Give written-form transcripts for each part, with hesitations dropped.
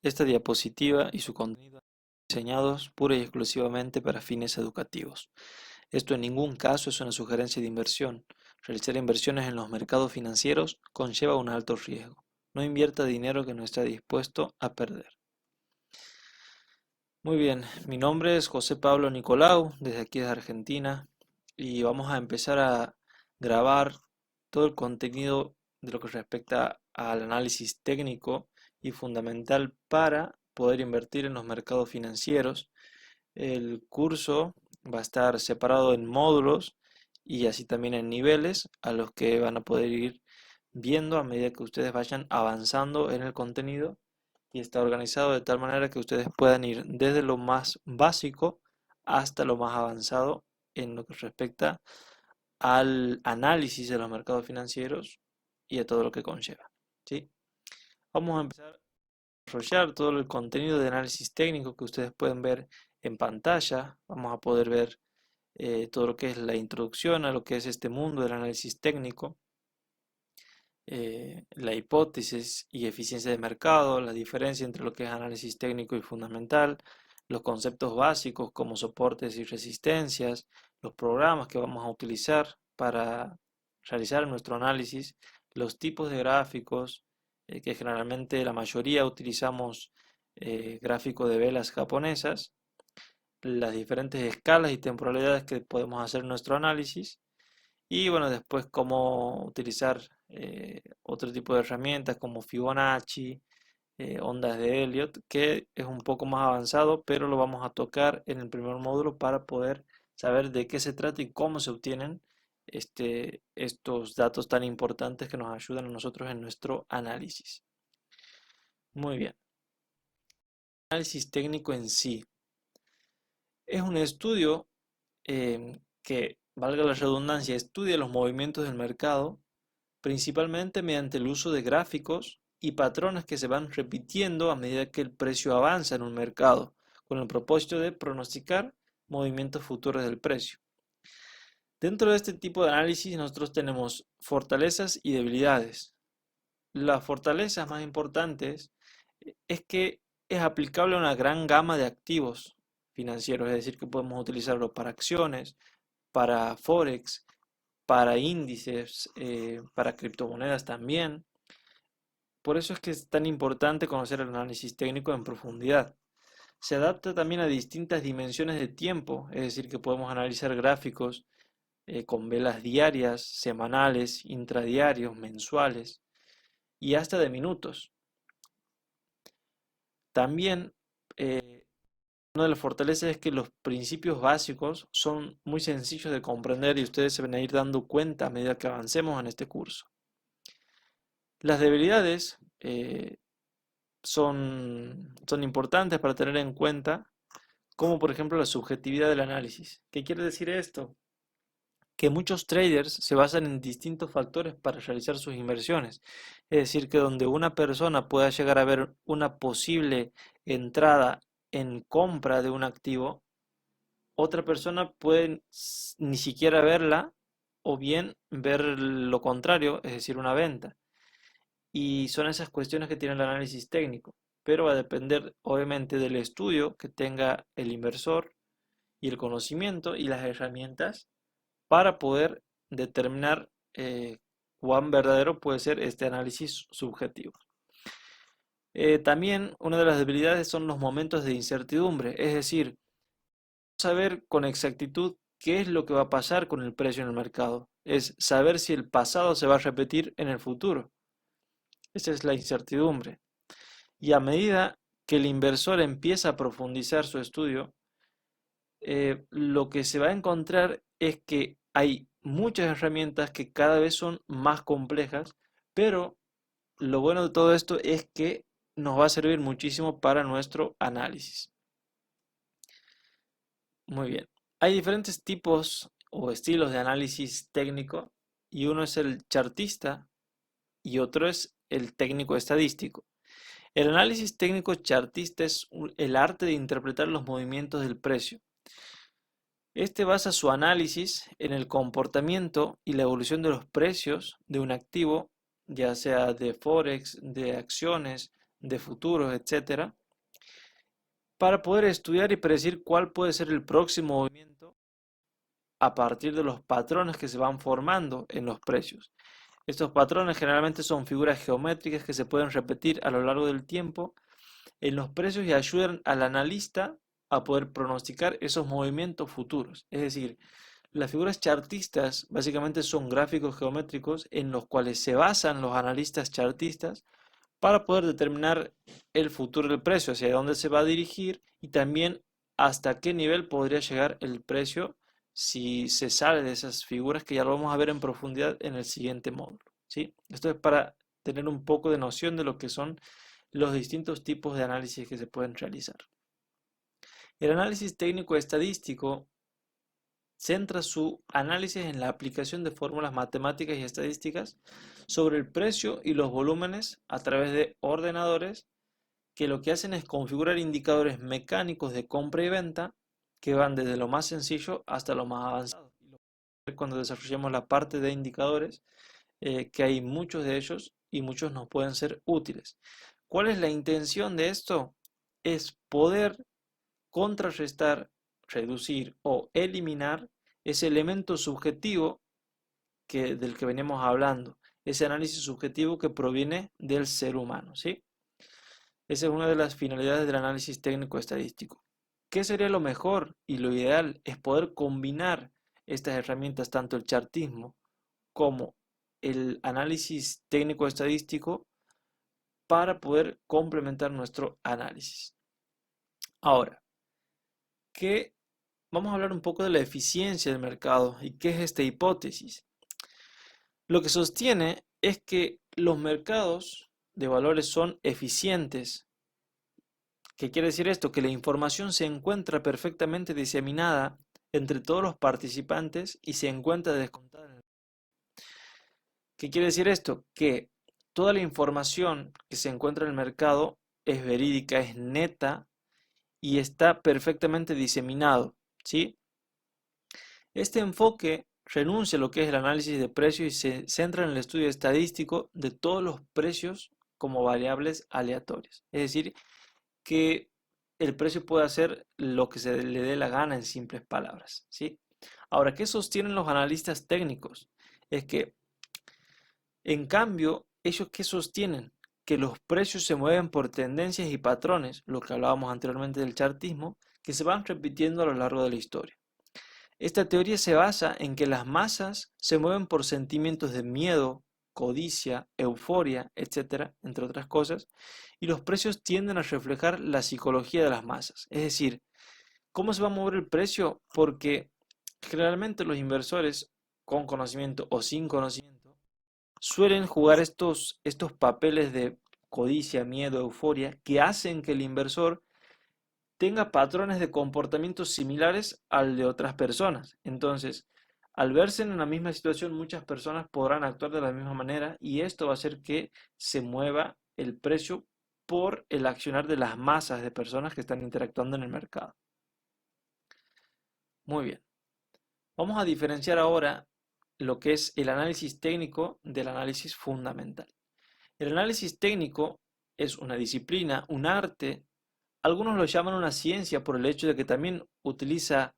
Esta diapositiva y su contenido están diseñados pura y exclusivamente para fines educativos. Esto en ningún caso es una sugerencia de inversión. Realizar inversiones en los mercados financieros conlleva un alto riesgo. No invierta dinero que no está dispuesto a perder. Muy bien, mi nombre es José Pablo Nicolau, desde aquí de Argentina, y vamos a empezar a grabar todo el contenido de lo que respecta al análisis técnico y fundamental para poder invertir en los mercados financieros. El curso va a estar separado en módulos y así también en niveles a los que van a poder ir viendo a medida que ustedes vayan avanzando en el contenido, y está organizado de tal manera que ustedes puedan ir desde lo más básico hasta lo más avanzado en lo que respecta al análisis de los mercados financieros y a todo lo que conlleva, ¿sí? Vamos a empezar a desarrollar todo el contenido de análisis técnico que ustedes pueden ver en pantalla. Vamos a poder ver todo lo que es la introducción a lo que es este mundo del análisis técnico, la hipótesis y eficiencia de mercado, la diferencia entre lo que es análisis técnico y fundamental, los conceptos básicos como soportes y resistencias, los programas que vamos a utilizar para realizar nuestro análisis, los tipos de gráficos, que generalmente la mayoría utilizamos gráficos de velas japonesas, las diferentes escalas y temporalidades que podemos hacer nuestro análisis, y bueno, después cómo utilizar otro tipo de herramientas como Fibonacci, ondas de Elliott, que es un poco más avanzado, pero lo vamos a tocar en el primer módulo para poder saber de qué se trata y cómo se obtienen estos datos tan importantes que nos ayudan a nosotros en nuestro análisis. Muy bien. Análisis técnico en sí es un estudio que, valga la redundancia, estudia los movimientos del mercado principalmente mediante el uso de gráficos y patrones que se van repitiendo a medida que el precio avanza en un mercado, con el propósito de pronosticar movimientos futuros del precio. Dentro de este tipo de análisis nosotros tenemos fortalezas y debilidades. Las fortalezas más importantes es que es aplicable a una gran gama de activos financieros, es decir, que podemos utilizarlo para acciones, para forex, para índices, para criptomonedas también. Por eso es que es tan importante conocer el análisis técnico en profundidad. Se adapta también a distintas dimensiones de tiempo, es decir, que podemos analizar gráficos con velas diarias, semanales, intradiarios, mensuales y hasta de minutos. También una de las fortalezas es que los principios básicos son muy sencillos de comprender y ustedes se van a ir dando cuenta a medida que avancemos en este curso. Las debilidades son importantes para tener en cuenta, como por ejemplo la subjetividad del análisis. ¿Qué quiere decir esto? Que muchos traders se basan en distintos factores para realizar sus inversiones. Es decir, que donde una persona pueda llegar a ver una posible entrada en compra de un activo, otra persona puede ni siquiera verla o bien ver lo contrario, es decir, una venta. Y son esas cuestiones que tiene el análisis técnico, pero va a depender obviamente del estudio que tenga el inversor y el conocimiento y las herramientas para poder determinar cuán verdadero puede ser este análisis subjetivo. También una de las debilidades son los momentos de incertidumbre, es decir, saber con exactitud qué es lo que va a pasar con el precio en el mercado, es saber si el pasado se va a repetir en el futuro. Esa es la incertidumbre. Y a medida que el inversor empieza a profundizar su estudio, lo que se va a encontrar es que hay muchas herramientas que cada vez son más complejas, pero lo bueno de todo esto es que nos va a servir muchísimo para nuestro análisis. Muy bien. Hay diferentes tipos o estilos de análisis técnico, y uno es el chartista y otro es el técnico estadístico. El análisis técnico chartista es el arte de interpretar los movimientos del precio. Este basa su análisis en el comportamiento y la evolución de los precios de un activo, ya sea de forex, de acciones, de futuros, etcétera, para poder estudiar y predecir cuál puede ser el próximo movimiento a partir de los patrones que se van formando en los precios. Estos patrones generalmente son figuras geométricas que se pueden repetir a lo largo del tiempo en los precios y ayudan al analista a poder pronosticar esos movimientos futuros. Es decir, las figuras chartistas básicamente son gráficos geométricos en los cuales se basan los analistas chartistas para poder determinar el futuro del precio, hacia dónde se va a dirigir y también hasta qué nivel podría llegar el precio si se sale de esas figuras, que ya lo vamos a ver en profundidad en el siguiente módulo, ¿sí? Esto es para tener un poco de noción de lo que son los distintos tipos de análisis que se pueden realizar. El análisis técnico estadístico centra su análisis en la aplicación de fórmulas matemáticas y estadísticas sobre el precio y los volúmenes a través de ordenadores que lo que hacen es configurar indicadores mecánicos de compra y venta que van desde lo más sencillo hasta lo más avanzado. Cuando desarrollemos la parte de indicadores, que hay muchos de ellos y muchos nos pueden ser útiles. ¿Cuál es la intención de esto? Es poder contrarrestar, reducir o eliminar ese elemento subjetivo del que venimos hablando, ese análisis subjetivo que proviene del ser humano, ¿sí? Esa es una de las finalidades del análisis técnico estadístico. ¿Qué sería lo mejor y lo ideal? Es poder combinar estas herramientas, tanto el chartismo como el análisis técnico estadístico, para poder complementar nuestro análisis. Ahora, vamos a hablar un poco de la eficiencia del mercado y qué es esta hipótesis. Lo que sostiene es que los mercados de valores son eficientes. ¿Qué quiere decir esto? Que la información se encuentra perfectamente diseminada entre todos los participantes y se encuentra descontada. ¿Qué quiere decir esto? Que toda la información que se encuentra en el mercado es verídica, es neta y está perfectamente diseminado, ¿sí? Este enfoque renuncia a lo que es el análisis de precios y se centra en el estudio estadístico de todos los precios como variables aleatorias. Es decir, que el precio puede hacer lo que se le dé la gana, en simples palabras, ¿sí? Ahora, ¿qué sostienen los analistas técnicos? Es que, en cambio, ellos ¿qué sostienen? Que los precios se mueven por tendencias y patrones, lo que hablábamos anteriormente del chartismo, que se van repitiendo a lo largo de la historia. Esta teoría se basa en que las masas se mueven por sentimientos de miedo, codicia, euforia, etcétera, entre otras cosas, y los precios tienden a reflejar la psicología de las masas. Es decir, ¿cómo se va a mover el precio? Porque generalmente los inversores, con conocimiento o sin conocimiento, suelen jugar estos papeles de codicia, miedo, euforia, que hacen que el inversor tenga patrones de comportamiento similares al de otras personas. Entonces, al verse en la misma situación, muchas personas podrán actuar de la misma manera y esto va a hacer que se mueva el precio por el accionar de las masas de personas que están interactuando en el mercado. Muy bien. Vamos a diferenciar ahora lo que es el análisis técnico del análisis fundamental. El análisis técnico es una disciplina, un arte. Algunos lo llaman una ciencia por el hecho de que también utiliza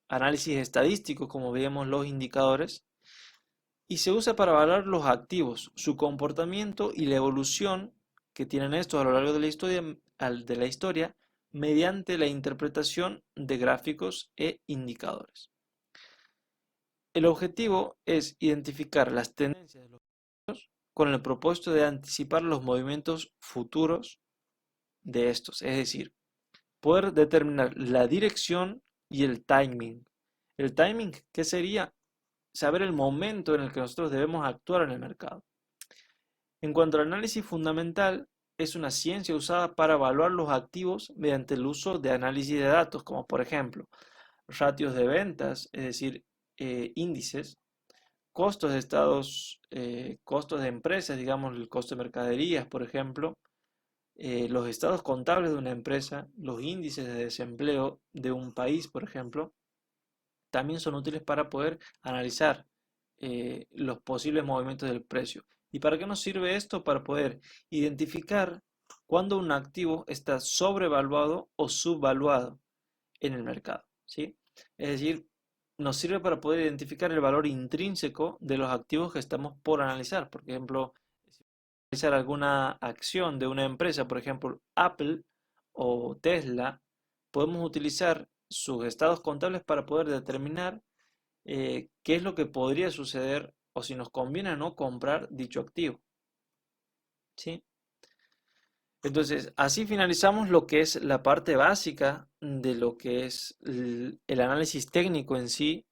análisis estadístico, como vemos los indicadores, y se usa para evaluar los activos, su comportamiento y la evolución que tienen estos a lo largo de la historia mediante la interpretación de gráficos e indicadores. El objetivo es identificar las tendencias de los precios con el propósito de anticipar los movimientos futuros de estos, es decir, poder determinar la dirección y el timing. El timing, ¿qué sería? Saber el momento en el que nosotros debemos actuar en el mercado. En cuanto al análisis fundamental, es una ciencia usada para evaluar los activos mediante el uso de análisis de datos, como por ejemplo, ratios de ventas, es decir, índices, costos de estados, costos de empresas, digamos el costo de mercaderías, por ejemplo, los estados contables de una empresa, los índices de desempleo de un país, por ejemplo, también son útiles para poder analizar los posibles movimientos del precio. ¿Y para qué nos sirve esto? Para poder identificar cuando un activo está sobrevaluado o subvaluado en el mercado, ¿sí? Es decir, nos sirve para poder identificar el valor intrínseco de los activos que estamos por analizar. Por ejemplo, si analizar alguna acción de una empresa, por ejemplo, Apple o Tesla, podemos utilizar sus estados contables para poder determinar qué es lo que podría suceder o si nos conviene o no comprar dicho activo, ¿sí? Entonces, así finalizamos lo que es la parte básica de lo que es el análisis técnico en sí,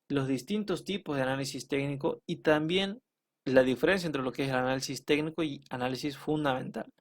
los distintos tipos de análisis técnico y también la diferencia entre lo que es el análisis técnico y análisis fundamental.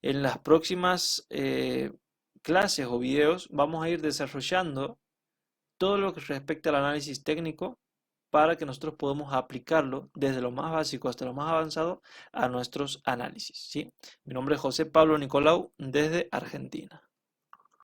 En las próximas clases o videos vamos a ir desarrollando todo lo que respecta al análisis técnico para que nosotros podamos aplicarlo desde lo más básico hasta lo más avanzado a nuestros análisis, ¿sí? Mi nombre es José Pablo Nicolau desde Argentina.